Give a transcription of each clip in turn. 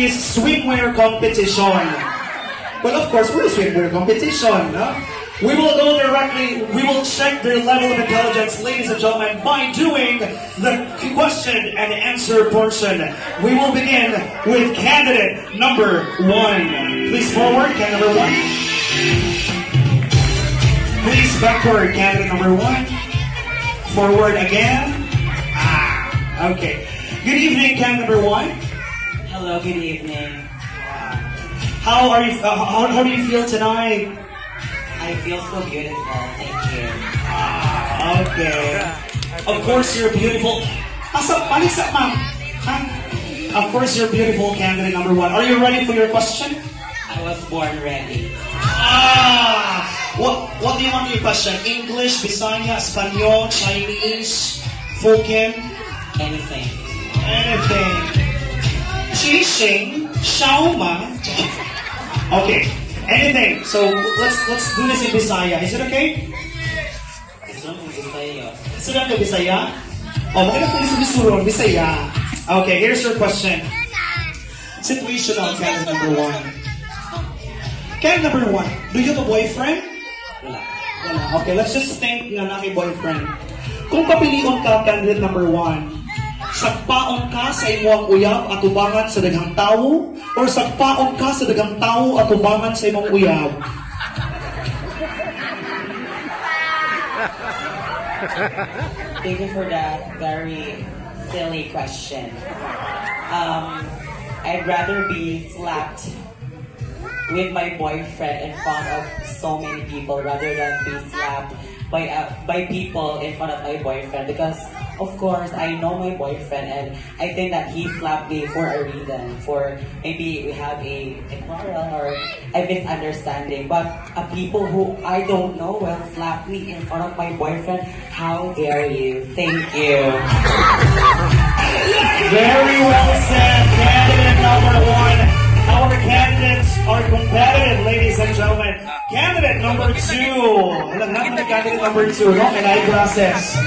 is swimwear competition. Well, of course, we're a swimwear competition. No? We will go directly, we will check their level of intelligence, ladies and gentlemen, by doing the question and answer portion. We will begin with candidate number 1. Please forward, candidate number 1. Please backward, candidate number 1. Forward again. Okay. Good evening, candidate number 1. Hello, good evening. How are you? How do you feel tonight? I feel so beautiful, thank you. Okay. Of course, you're beautiful. Palisa, ma'am. Of course, you're beautiful, candidate number 1. Are you ready for your question? I was born ready. What do you want your question? English, Bisaya, Espanol, Chinese, Hokkien? Anything. Anything. Chishing, Shaoma. Okay. Anything. So let's do this in Bisaya. Is it okay? Gusto mo Bisaya? Sudah ke Bisaya? Oh, makanya tulis disuruh Bisaya. Okay, here's your question. Situational candidate number 1. Candidate number 1, do you have a boyfriend? Wala. Wala. Okay, let's just think na naki-boyfriend. Kung papilion ka, candidate number 1, sagpaon ka sa imong uyab at ubangan sa daghang tawo or sagpaon ka sa daghang tawo at ubangan sa imong uyab? Thank you for that very silly question. I'd rather be slapped with my boyfriend in front of so many people rather than be slapped by people in front of my boyfriend, because of course I know my boyfriend and I think that he slapped me for a reason, for maybe we have a quarrel or a misunderstanding, but people who I don't know will slap me in front of my boyfriend. How dare you? Thank you. Very well said, candidate number 1. Our candidates are competitive, ladies and gentlemen. Candidate number 2. Alam natin na candidate number 2, no? And I process.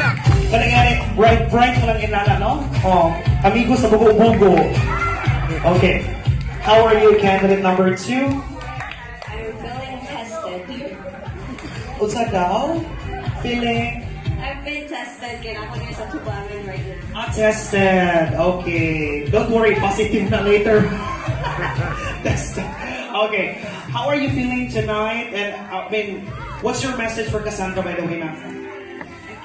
Kanangani, right ka lang inana, no? Oh, amigo sa bugo-bugo. Okay. How are you, candidate number 2? I'm feeling tested. Unsa daw? Feeling I've been tested. Kaya ako niya sa tubangan right now. tested. Okay. Don't worry, positive na later. Tested. Okay. How are you feeling tonight? And what's your message for Cassandra, by the way, ma'am?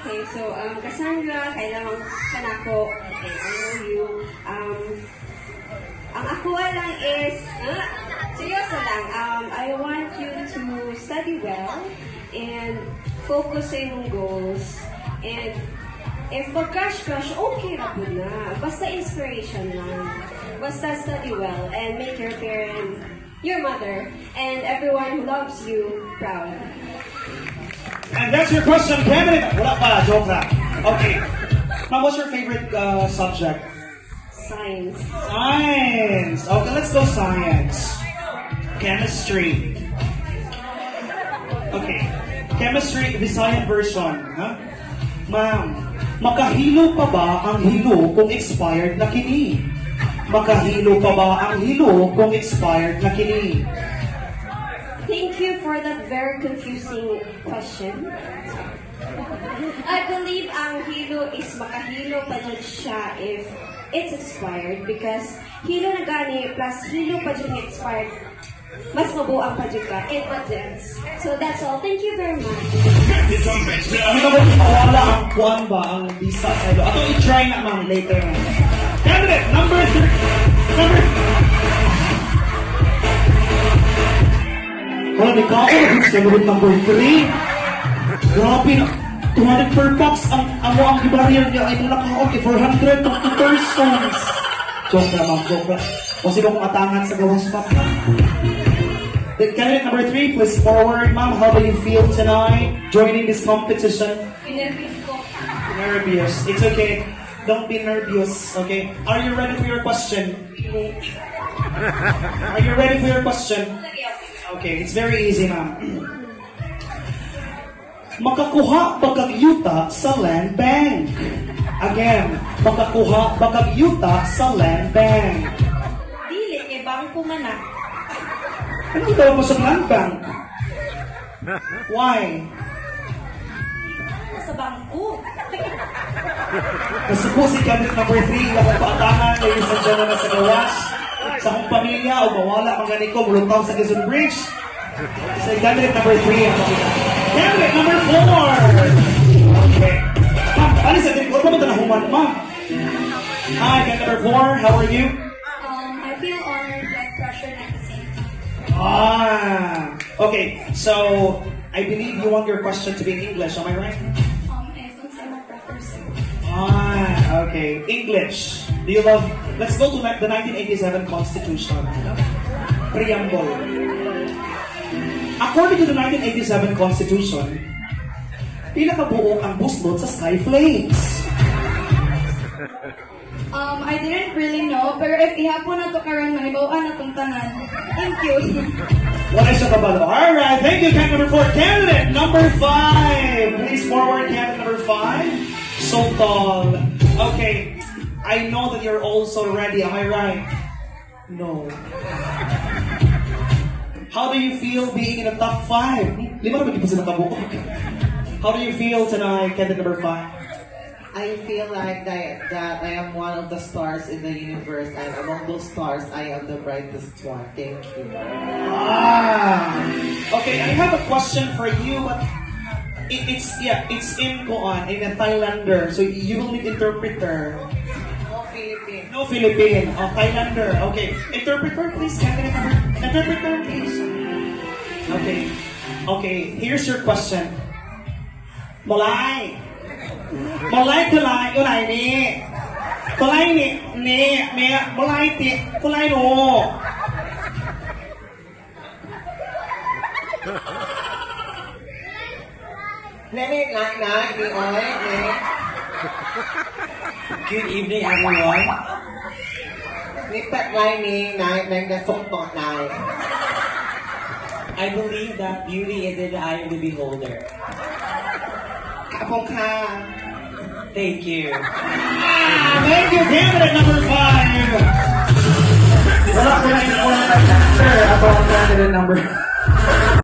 Okay, so Cassandra, kailangan ka na ako. Okay, I know you. Ang ako lang is, seryoso lang, I want you to study well and focus sa iyong goals. And if mag-crush, okay na po na. Basta inspiration lang. Basta study well and make your parents, your mother, and everyone who loves you proud. And that's your question, candidate. Wala pa, joke lang. Okay. Ma'am, what's your favorite subject? Science. Science. Okay, let's go science. Chemistry. Okay. Chemistry, Visayan version. Huh? Ma'am, makahilo pa ba ang hilo kung expired na kini? Makahilo pa ba ang hilo kung expired na kini? Thank you for that very confusing question. I believe ang hilo is makahilo pa dyan siya if it's expired, because hilo na gani plus hilo pa dyan expired, mas mabuang pa dyan ka in budgets. So that's all. Thank you very much. Ano ba mawala ang kuwan ba ang visa sa ilo? Ato i-try na ma'am later. Candidate number 3. Grabe ka ako, candidate number 3. Grabe na. 200 per box ang gibarrier niya ay nalakaon kay 400 persons. Joke na ma'am, joke na. O sino kong atangan sa gawas pa. Candidate number 3, please forward, ma'am. How do you feel tonight joining this competition? Pinervious ko. Nervous. It's okay. Don't be nervous, okay? Are you ready for your question? Are you ready for your question? Okay, it's very easy, ma'am. Makakuha pagkagyuta sa land bank. Again, makakuha pagkagyuta sa land bank. Dili kay ako manak. Ano daw mo sa land bank? Why? Sa bangko. Kasi po si candidate number 3, ako paatangan, ladies and gentlemen, sa gawas, sa akong pamilya, o mawala mga ganito, muluntaw sa Quezon Bridge. Sa candidate number 3, ang pakita. Candidate number 4! Okay. Ma'am, ano sa dirigor mo ito na human, ma'am? Hi, candidate number 4, how are you? I feel honored but pressured at the same time. Okay, so, I believe you want your question to be in English, am I right? I don't say my preference. Okay. English. Do you love... Let's go to the 1987 Constitution. Preamble. According to the 1987 Constitution, pila ka buok ang buslot sa Skyflakes? I didn't really know, pero if ihapon na to karon mahibawaan na tong tanan. Thank you. What is siya kabalo? Alright, thank you, candidate number 4. Candidate number 5. Please forward, candidate number 5. So tall. Okay, I know that you're also ready, am I right? No. How do you feel being in the top 5? Lima naman po sila kabuok. How do you feel tonight, candidate number 5? I feel like that I am one of the stars in the universe, and among those stars, I am the brightest one. Thank you. Okay, I have a question for you, but it's in Koan, in a Thailander, so you will need interpreter. Oh, Philippines. No Philippine, Thailander. Okay, interpreter, please. Interpreter, please. Okay, here's your question. Malay. Malay kulay, kulay ni. Kulay ni, malay ti, kulay no. Nene, ni oy, ni. Good evening, everyone. Ni pet ni, nang gasong to, nai. I believe that beauty is in the eye of the beholder. Kapong ka. Thank you. Thank you, candidate number 5. Wala ko na yung candidate number.